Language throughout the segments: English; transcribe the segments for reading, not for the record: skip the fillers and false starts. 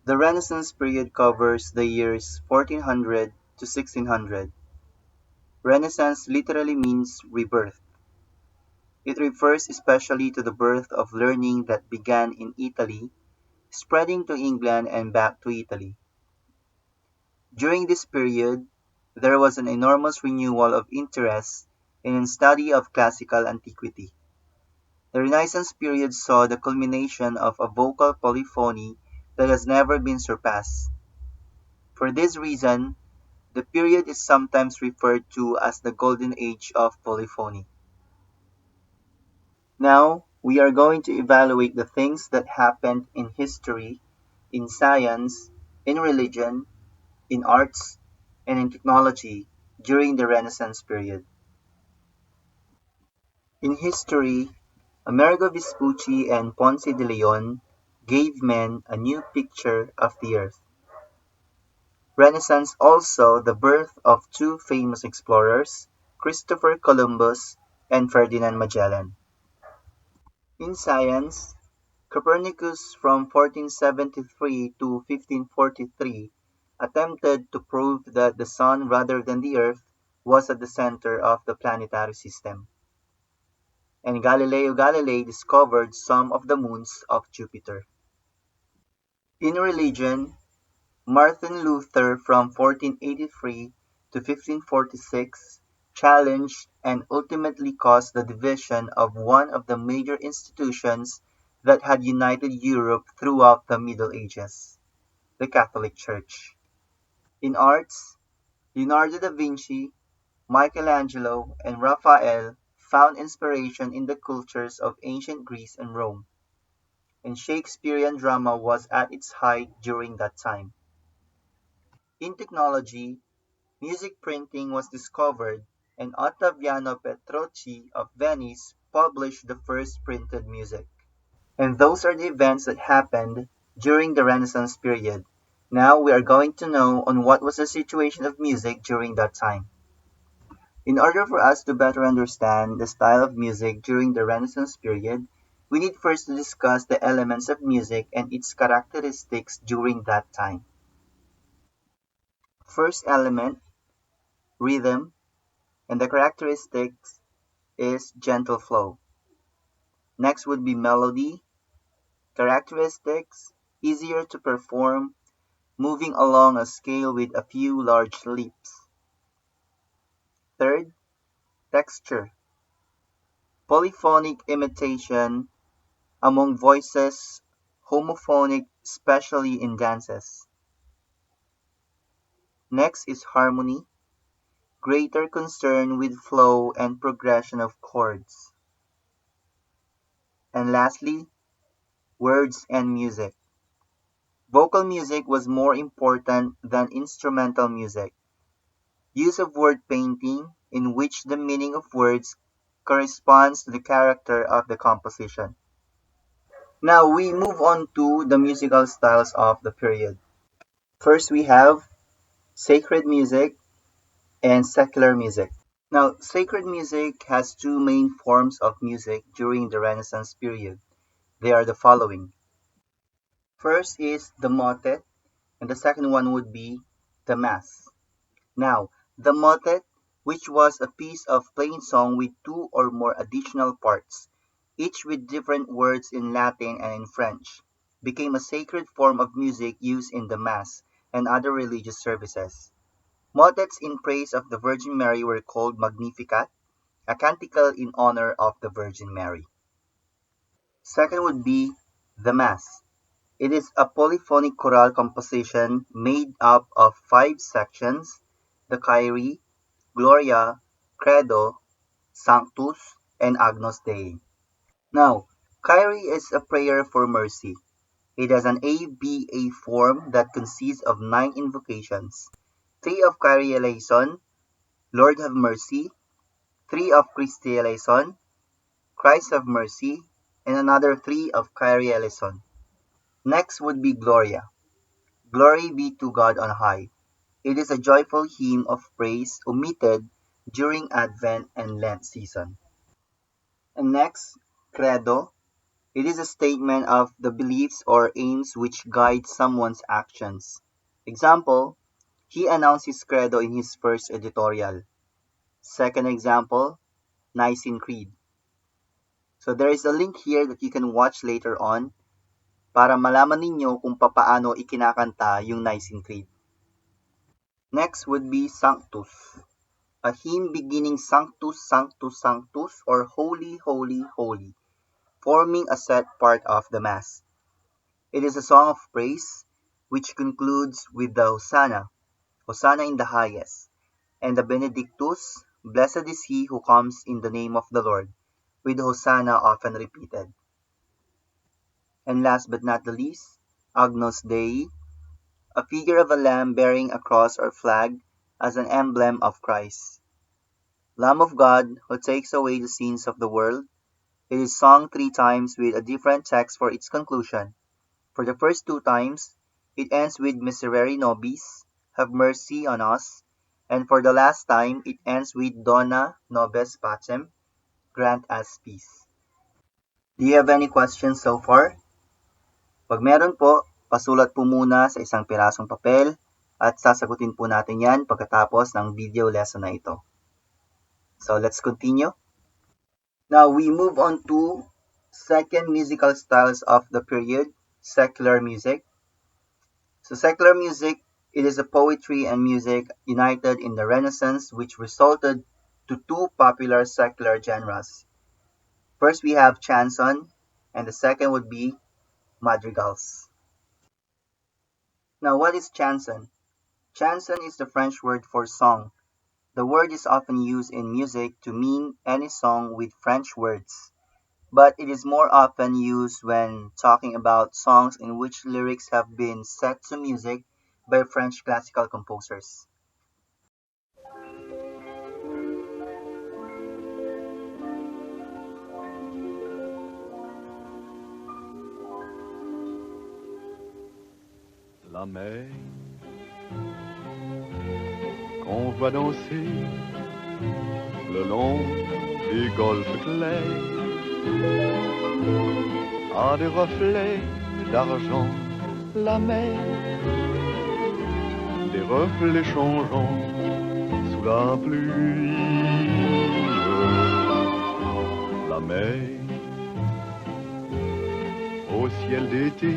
The Renaissance period covers the years 1400 to 1600. Renaissance literally means rebirth. It refers especially to the birth of learning that began in Italy, spreading to England and back to Italy. During this period, there was an enormous renewal of interest in the study of classical antiquity. The Renaissance period saw the culmination of a vocal polyphony that has never been surpassed. For this reason, the period is sometimes referred to as the Golden Age of polyphony. Now, we are going to evaluate the things that happened in history, in science, in religion, in arts, and in technology during the Renaissance period. In history, Amerigo Vespucci and Ponce de Leon gave men a new picture of the earth. Renaissance also the birth of two famous explorers, Christopher Columbus and Ferdinand Magellan. In science, Copernicus from 1473 to 1543 attempted to prove that the sun rather than the earth was at the center of the planetary system, and Galileo Galilei discovered some of the moons of Jupiter. In religion, Martin Luther from 1483 to 1546 challenged and ultimately caused the division of one of the major institutions that had united Europe throughout the Middle Ages, the Catholic Church. In arts, Leonardo da Vinci, Michelangelo, and Raphael found inspiration in the cultures of ancient Greece and Rome, and Shakespearean drama was at its height during that time. In technology, music printing was discovered, and Ottaviano Petrocchi of Venice published the first printed music. And those are the events that happened during the Renaissance period. Now we are going to know on what was the situation of music during that time. In order for us to better understand the style of music during the Renaissance period, we need first to discuss the elements of music and its characteristics during that time. First element, rhythm, and the characteristics is gentle flow. Next would be melody, characteristics, easier to perform, moving along a scale with a few large leaps. Third, texture, polyphonic imitation among voices, homophonic, especially in dances. Next is harmony, greater concern with flow and progression of chords. And lastly, words and music. Vocal music was more important than instrumental music. Use of word painting, in which the meaning of words corresponds to the character of the composition. Now we move on to the musical styles of the period. First we have sacred music and secular music. Now, sacred music has two main forms of music during the Renaissance period. They are the following. First is the motet, and the second one would be the mass. Now, the motet, which was a piece of plain song with two or more additional parts, each with different words in Latin and in French, became a sacred form of music used in the Mass and other religious services. Motets in praise of the Virgin Mary were called Magnificat, a canticle in honor of the Virgin Mary. Second would be the Mass. It is a polyphonic choral composition made up of five sections: the Kyrie, Gloria, Credo, Sanctus, and Agnus Dei. Now, Kyrie is a prayer for mercy. It has an ABA form that consists of 9 invocations: 3 of Kyrie eleison, Lord have mercy; 3 of Christi eleison, Christ have mercy; and another 3 of Kyrie eleison. Next would be Gloria. Glory be to God on high. It is a joyful hymn of praise omitted during Advent and Lent season. And next, Credo. It is a statement of the beliefs or aims which guide someone's actions. Example, he announced his credo in his first editorial. Second example, Nicene Creed. So there is a link here that you can watch later on para malaman ninyo kung papaano ikinakanta yung Nicene Creed. Next would be Sanctus, a hymn beginning Sanctus, Sanctus, Sanctus, or Holy, Holy, Holy, forming a set part of the Mass. It is a song of praise, which concludes with the Hosanna, Hosanna in the highest, and the Benedictus, blessed is he who comes in the name of the Lord, with Hosanna often repeated. And last but not the least, Agnus Dei, a figure of a lamb bearing a cross or flag as an emblem of Christ. Lamb of God, who takes away the sins of the world. It is sung 3 times with a different text for its conclusion. For the first 2 times, it ends with Miserere nobis, have mercy on us, and for the last time, it ends with Dona nobis pacem, grant us peace. Do you have any questions so far? Pag meron po, pasulat po muna sa isang pirasong papel at sasagutin po natin yan pagkatapos ng video lesson na ito. So let's continue. Now we move on to second musical styles of the period, secular music. So secular music, it is a poetry and music united in the Renaissance which resulted to 2 popular secular genres. First we have chanson and the second would be madrigals. Now what is chanson? Chanson is the French word for song. The word is often used in music to mean any song with French words, but it is more often used when talking about songs in which lyrics have been set to music by French classical composers. La mer qu'on voit danser le long des golfes clairs a des reflets d'argent, la mer, des reflets changeants sous la pluie. La mer au ciel d'été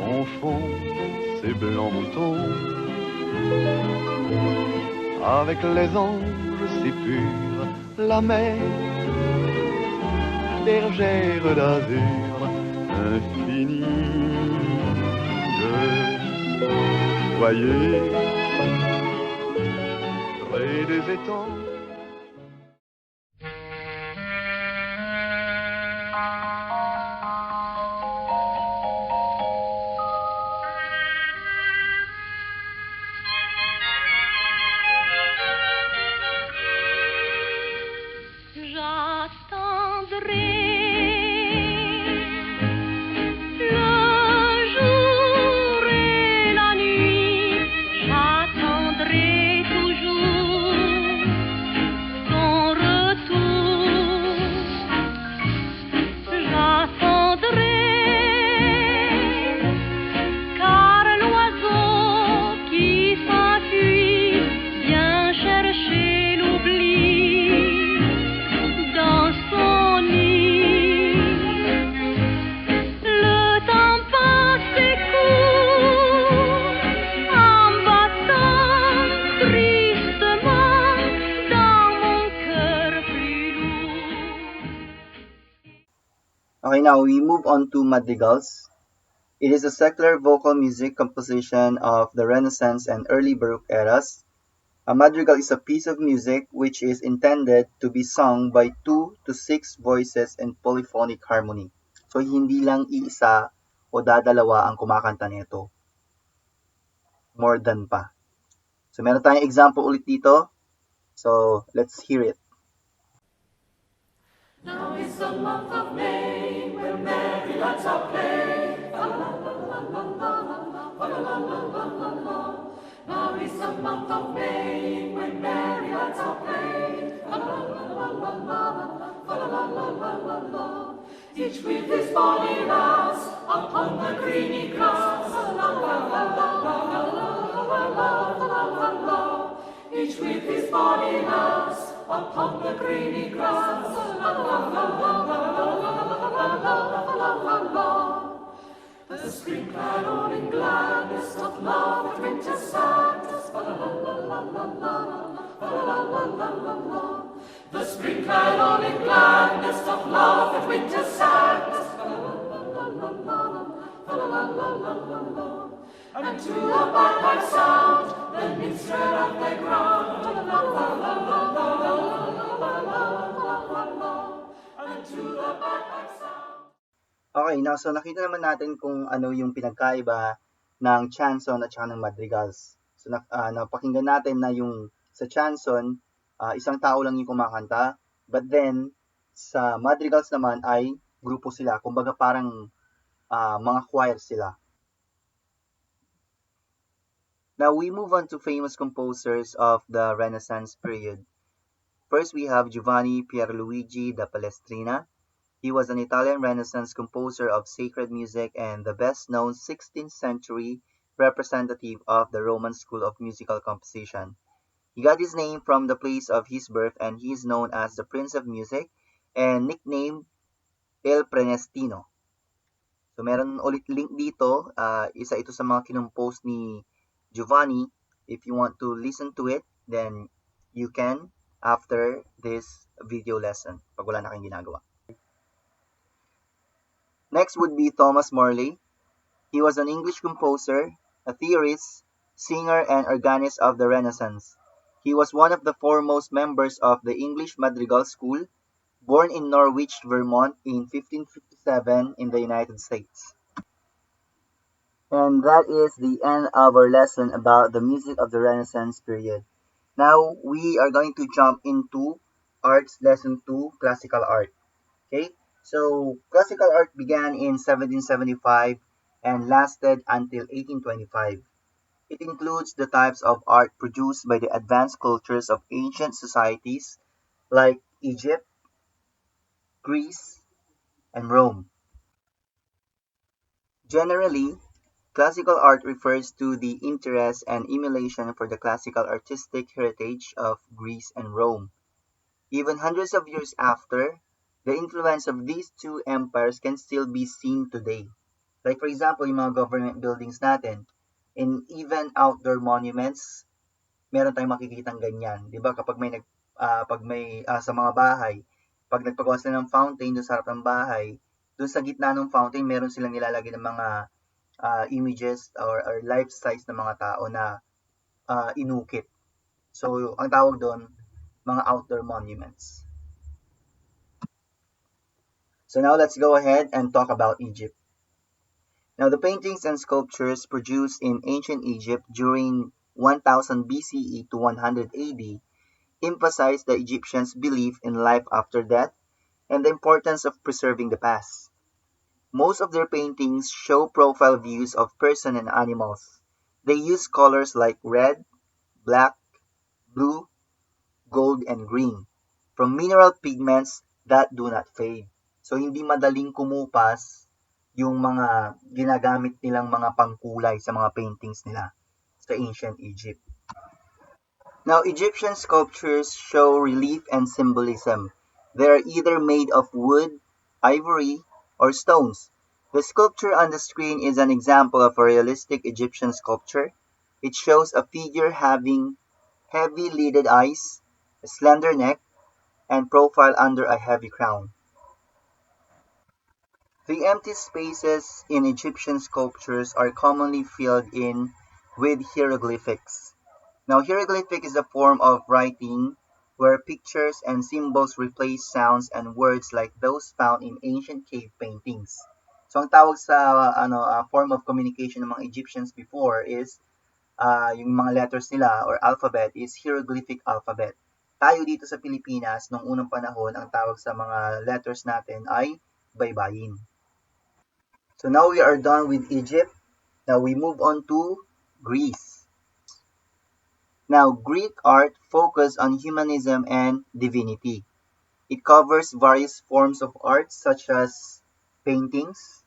confond ses blancs moutons avec les anges si purs, la mer, bergère d'azur infinie. Voyez, près des étangs, Okay, now we move on to madrigals. It is a secular vocal music composition of the Renaissance and early Baroque eras. A madrigal is a piece of music which is intended to be sung by 2 to 6 voices in polyphonic harmony. So hindi lang iisa o dadalawa ang kumakanta nito. More than pa. So meron tayong example ulit dito. So let's hear it. Now is the month of May, when merry lads are playing. La la la la la la la la la la la. Now is the month of May, when merry lads are playing. La la la la la la la la la la la la. each with his body rests upon the greeny grass. La la la la la la la la la la la. Each with his body rests upon the greeny grass. La la la la la la la la la. The spring caroling gladness of love at winter sadness. La la la la la la la la la la. The spring caroling gladness of love at winter sadness. La la la la la la. And to the bagpipe sound, the nymphs tread out their ground. La la la la la la la la la. And to the bagpipe sound. Okay, now so nakita naman natin kung ano yung pinagkaiba ng chanson at saka ng madrigals. So napakinggan natin na yung sa chanson, isang tao lang yung kumakanta, but then sa madrigals naman ay grupo sila, kumbaga parang mga choir sila. Now we move on to famous composers of the Renaissance period. First we have Giovanni Pierluigi da Palestrina. He was an Italian Renaissance composer of sacred music and the best-known 16th century representative of the Roman school of musical composition. He got his name from the place of his birth and he is known as the Prince of Music and nicknamed Il Prenestino. So meron ulit link dito, isa ito sa mga kinompose ni Giovanni. If you want to listen to it, then you can after this video lesson pag wala na kayong ginagawa. Next would be Thomas Morley. He was an English composer, a theorist, singer, and organist of the Renaissance. He was one of the foremost members of the English Madrigal School, born in Norwich, Vermont in 1557 in the United States. And that is the end of our lesson about the music of the Renaissance period. Now we are going to jump into Arts Lesson 2, Classical Art. Okay, so classical art began in 1775 and lasted until 1825. It includes the types of art produced by the advanced cultures of ancient societies like Egypt, Greece, and Rome. Generally, classical art refers to the interest and emulation for the classical artistic heritage of Greece and Rome. Even hundreds of years after, the influence of these two empires can still be seen today. Like for example, yung mga government buildings natin, and even outdoor monuments, meron tayong makikitang ganyan. 'Di ba? Kapag may sa mga bahay, pag nagpagawa sila ng fountain doon sa harap ng bahay, doon sa gitna ng fountain, meron silang nilalagay ng mga images or life size ng mga tao na inukit. So, ang tawag doon, mga outdoor monuments. So now let's go ahead and talk about Egypt. Now, the paintings and sculptures produced in ancient Egypt during 1000 BCE to 100 AD emphasize the Egyptians' belief in life after death and the importance of preserving the past. Most of their paintings show profile views of person and animals. They use colors like red, black, blue, gold, and green from mineral pigments that do not fade. So, hindi madaling kumupas yung mga ginagamit nilang mga pangkulay sa mga paintings nila sa ancient Egypt. Now, Egyptian sculptures show relief and symbolism. They are either made of wood, ivory, or stones. The sculpture on the screen is an example of a realistic Egyptian sculpture. It shows a figure having heavy lidded eyes, a slender neck, and profile under a heavy crown. The empty spaces in Egyptian sculptures are commonly filled in with hieroglyphics. Now, hieroglyphic is a form of writing where pictures and symbols replace sounds and words like those found in ancient cave paintings. So, ang tawag sa form of communication ng mga Egyptians before is yung mga letters nila or alphabet is hieroglyphic alphabet. Tayo dito sa Pilipinas, nung unang panahon, ang tawag sa mga letters natin ay baybayin. So now we are done with Egypt. Now we move on to Greece. Now, Greek art focused on humanism and divinity. It covers various forms of art such as paintings,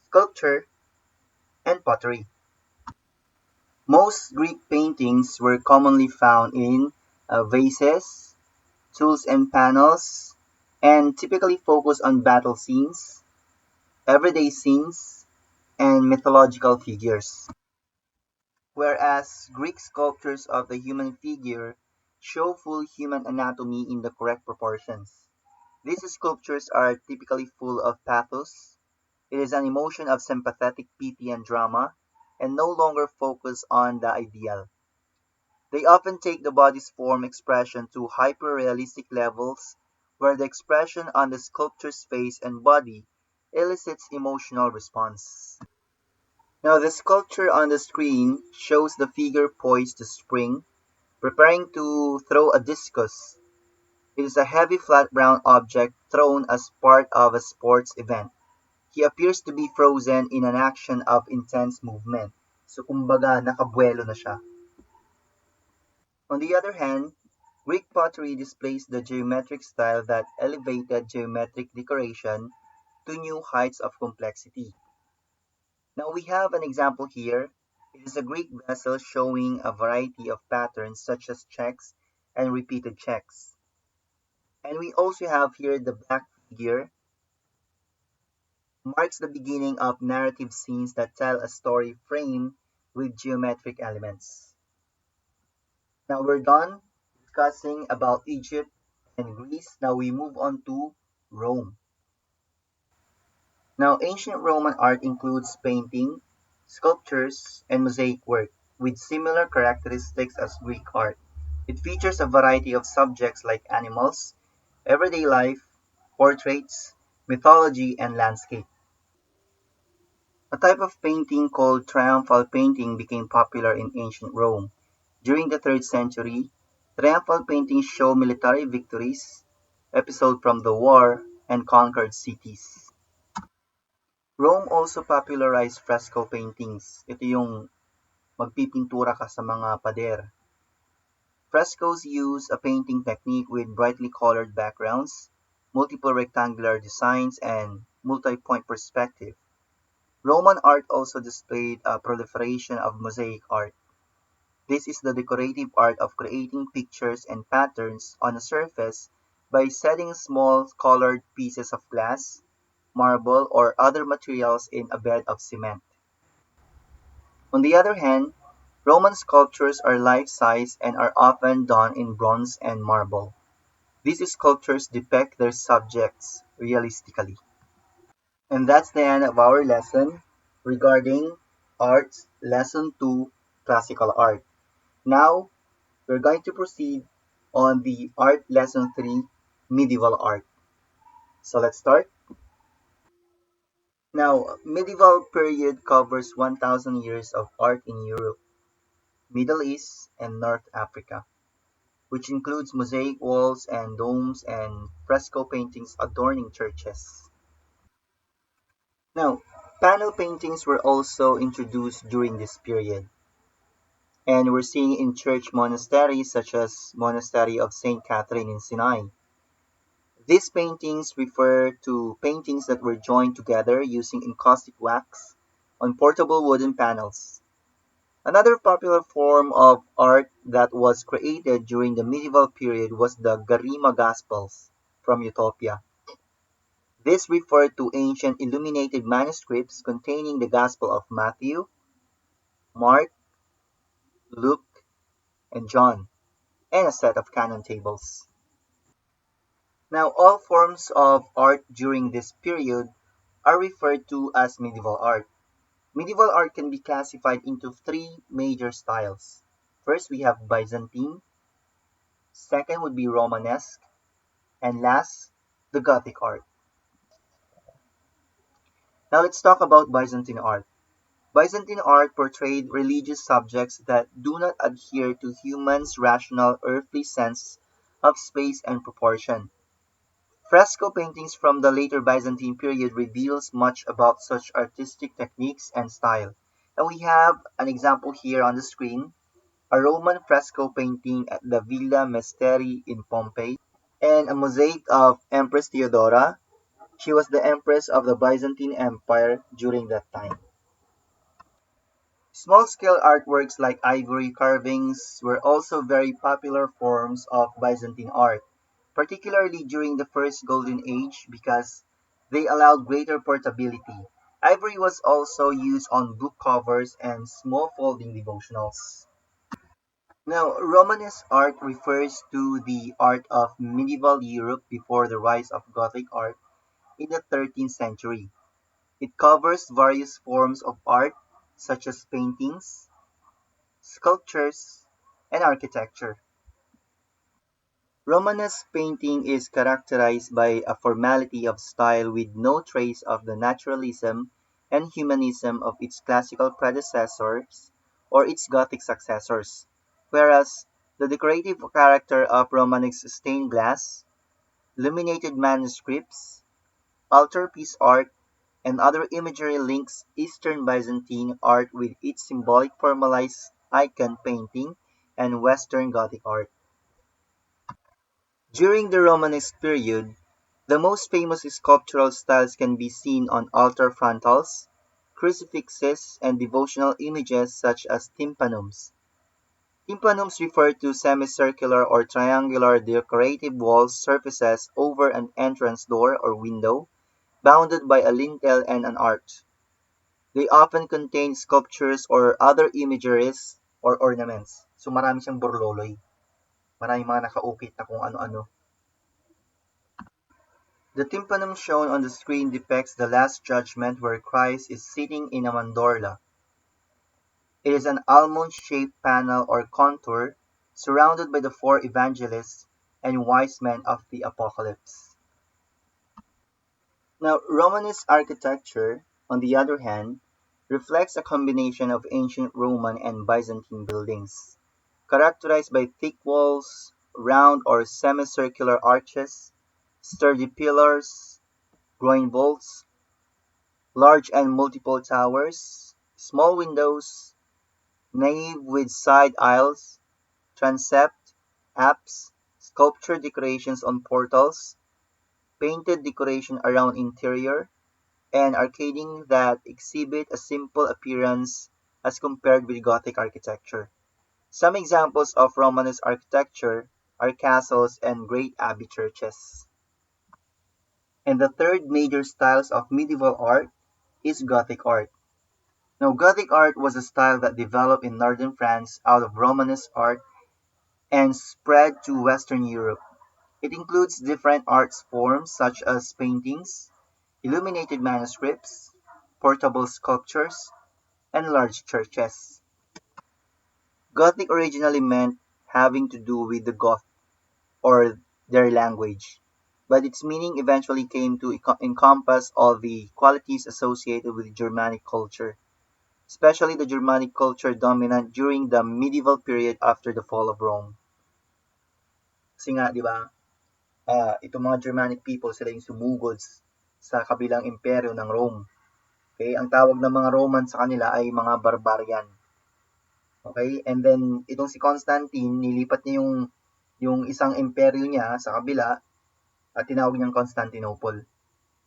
sculpture, and pottery. Most Greek paintings were commonly found in vases, tools and panels, and typically focus on battle scenes, everyday scenes, and mythological figures. Whereas Greek sculptures of the human figure show full human anatomy in the correct proportions. These sculptures are typically full of pathos. It is an emotion of sympathetic pity and drama, and no longer focus on the ideal. They often take the body's form expression to hyper-realistic levels, where the expression on the sculpture's face and body elicits emotional response. Now, the sculpture on the screen shows the figure poised to spring, preparing to throw a discus. It is a heavy flat brown object thrown as part of a sports event. He appears to be frozen in an action of intense movement. So kumbaga nakabuelo na siya. On the other hand, Greek pottery displays the geometric style that elevated geometric decoration to new heights of complexity. Now we have an example here. It is a Greek vessel showing a variety of patterns such as checks and repeated checks. And we also have here the black figure marks the beginning of narrative scenes that tell a story framed with geometric elements. Now we're done discussing about Egypt and Greece. Now we move on to Rome. Now ancient Roman art includes painting, sculptures, and mosaic work with similar characteristics as Greek art. It features a variety of subjects like animals, everyday life, portraits, mythology, and landscape. A type of painting called triumphal painting became popular in ancient Rome. During the 3rd century, triumphal paintings show military victories, episodes from the war, and conquered cities. Rome also popularized fresco paintings. Ito yung magpipintura ka sa mga pader. Frescoes use a painting technique with brightly colored backgrounds, multiple rectangular designs, and multi-point perspective. Roman art also displayed a proliferation of mosaic art. This is the decorative art of creating pictures and patterns on a surface by setting small colored pieces of glass, marble, or other materials in a bed of cement. On the other hand, Roman sculptures are life-size and are often done in bronze and marble. These sculptures depict their subjects realistically. And that's the end of our lesson regarding arts, lesson 2, classical art. Now, we're going to proceed on the art lesson 3, medieval art. So let's start. Now, medieval period covers 1000 years of art in Europe, Middle East, and North Africa, which includes mosaic walls and domes and fresco paintings adorning churches. Now, panel paintings were also introduced during this period, and we're seeing in church monasteries such as Monastery of Saint Catherine in Sinai. These paintings refer to paintings that were joined together using encaustic wax on portable wooden panels. Another popular form of art that was created during the medieval period was the Garima Gospels from Utopia. This referred to ancient illuminated manuscripts containing the Gospel of Matthew, Mark, Luke, and John, and a set of canon tables. Now, all forms of art during this period are referred to as medieval art. Medieval art can be classified into three major styles. First, we have Byzantine, second would be Romanesque, and last, the Gothic art. Now, let's talk about Byzantine art. Byzantine art portrayed religious subjects that do not adhere to humans' rational earthly sense of space and proportion. Fresco paintings from the later Byzantine period reveals much about such artistic techniques and style. And we have an example here on the screen, a Roman fresco painting at the Villa Mesteri in Pompeii, and a mosaic of Empress Theodora, She was the empress of the Byzantine Empire during that time. Small-scale artworks like ivory carvings were also very popular forms of Byzantine art, particularly during the First Golden Age because they allowed greater portability. Ivory was also used on book covers and small folding devotionals. Now, Romanesque art refers to the art of medieval Europe before the rise of Gothic art in the 13th century. It covers various forms of art such as paintings, sculptures, and architecture. Romanesque painting is characterized by a formality of style with no trace of the naturalism and humanism of its classical predecessors or its Gothic successors, whereas the decorative character of Romanesque stained glass, illuminated manuscripts, altarpiece art, and other imagery links Eastern Byzantine art with its symbolic formalized icon painting and Western Gothic art. During the Romanesque period, the most famous sculptural styles can be seen on altar frontals, crucifixes, and devotional images such as tympanums. Tympanums refer to semicircular or triangular decorative wall surfaces over an entrance door or window, bounded by a lintel and an arch. They often contain sculptures or other imageries or ornaments. So marami siyang burloloy. Maraming mga nakaukit na kung ano-ano. The tympanum shown on the screen depicts the Last Judgment where Christ is sitting in a mandorla. It is an almond-shaped panel or contour surrounded by the four evangelists and wise men of the Apocalypse. Now, Romanesque architecture, on the other hand, reflects a combination of ancient Roman and Byzantine buildings, characterized by thick walls, round or semicircular arches, sturdy pillars, groin vaults, large and multiple towers, small windows, nave with side aisles, transept, apse, sculptured decorations on portals, painted decoration around interior, and arcading that exhibit a simple appearance as compared with Gothic architecture. Some examples of Romanesque architecture are castles and great abbey churches. And the third major styles of medieval art is Gothic art. Now, Gothic art was a style that developed in northern France out of Romanesque art and spread to Western Europe. It includes different art forms such as paintings, illuminated manuscripts, portable sculptures, and large churches. Gothic originally meant having to do with the Goth or their language, but its meaning eventually came to encompass all the qualities associated with Germanic culture, especially the Germanic culture dominant during the medieval period after the fall of Rome. Kasi nga, di ba, itong mga Germanic people, sila yung sumugod sa kabilang imperyo ng Rome. Okay? Ang tawag ng mga Roman sa kanila ay mga barbarian. Okay? And then, itong si Constantine, nilipat niya yung isang imperyo niya sa kabila at tinawag niyang Constantinople.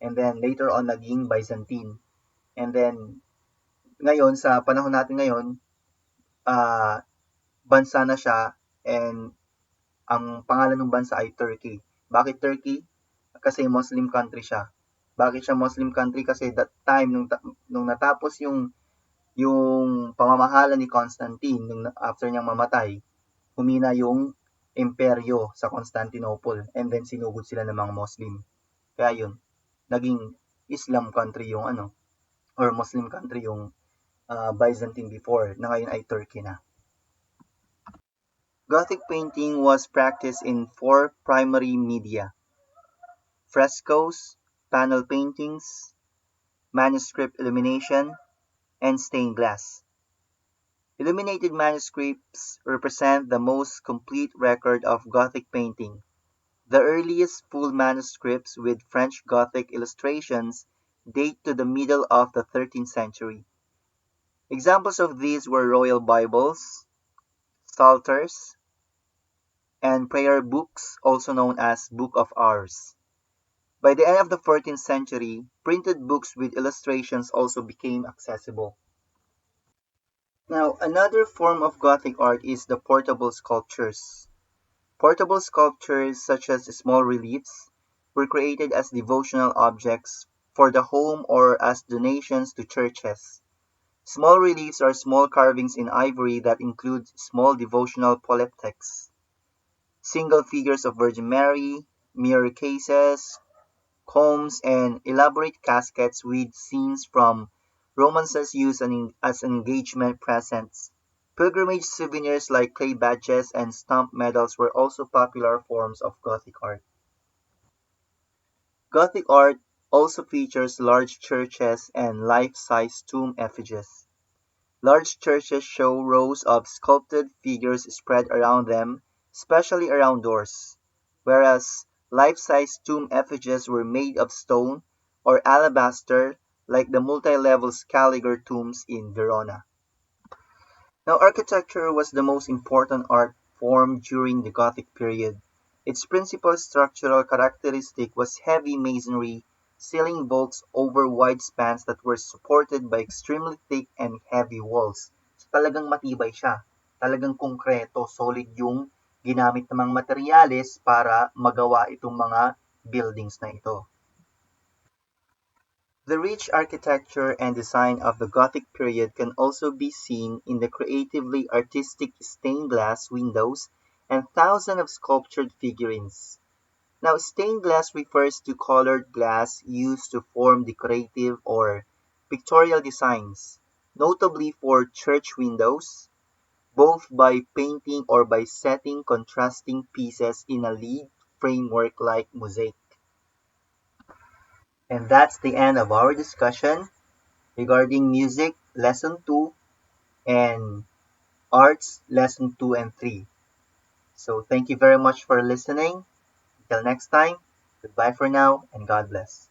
And then, later on, naging Byzantine. And then, ngayon, sa panahon natin ngayon, bansa na siya and ang pangalan ng bansa ay Turkey. Bakit Turkey? Kasi Muslim country siya. Bakit siya Muslim country? Kasi that time, nung natapos yung pamamahala ni Constantine, after niyang mamatay, humina yung imperyo sa Constantinople and then sinugod sila ng mga Muslim. Kaya yun, naging Islam country yung or Muslim country yung Byzantine before, na ngayon ay Turkey na. Gothic painting was practiced in four primary media: frescoes, panel paintings, manuscript illumination, and stained glass. Illuminated manuscripts represent the most complete record of Gothic painting. The earliest full manuscripts with French Gothic illustrations date to the middle of the 13th century. Examples of these were royal Bibles, psalters, and prayer books, also known as Book of Hours. By the end of the 14th century, printed books with illustrations also became accessible. Now, another form of Gothic art is the portable sculptures. Portable sculptures, such as small reliefs, were created as devotional objects for the home or as donations to churches. Small reliefs are small carvings in ivory that include small devotional polyptychs, single figures of Virgin Mary, mirror cases, combs, and elaborate caskets with scenes from romances used as engagement presents. Pilgrimage souvenirs like clay badges and stamp medals were also popular forms of Gothic art. Gothic art also features large churches and life-size tomb effigies. Large churches show rows of sculpted figures spread around them, especially around doors, whereas life-size tomb effigies were made of stone or alabaster like the multi-level Scaliger tombs in Verona. Now, architecture was the most important art form during the Gothic period. Its principal structural characteristic was heavy masonry, ceiling vaults over wide spans that were supported by extremely thick and heavy walls. So, talagang matibay siya. Talagang konkreto, solid yung ginamit namang materyales para magawa itong mga buildings na ito. The rich architecture and design of the Gothic period can also be seen in the creatively artistic stained glass windows and thousands of sculptured figurines. Now, stained glass refers to colored glass used to form decorative or pictorial designs, notably for church windows, both by painting or by setting contrasting pieces in a lead framework like mosaic. And that's the end of our discussion regarding music lesson 2 and arts lesson 2 and 3. So thank you very much for listening. Until next time, goodbye for now and God bless.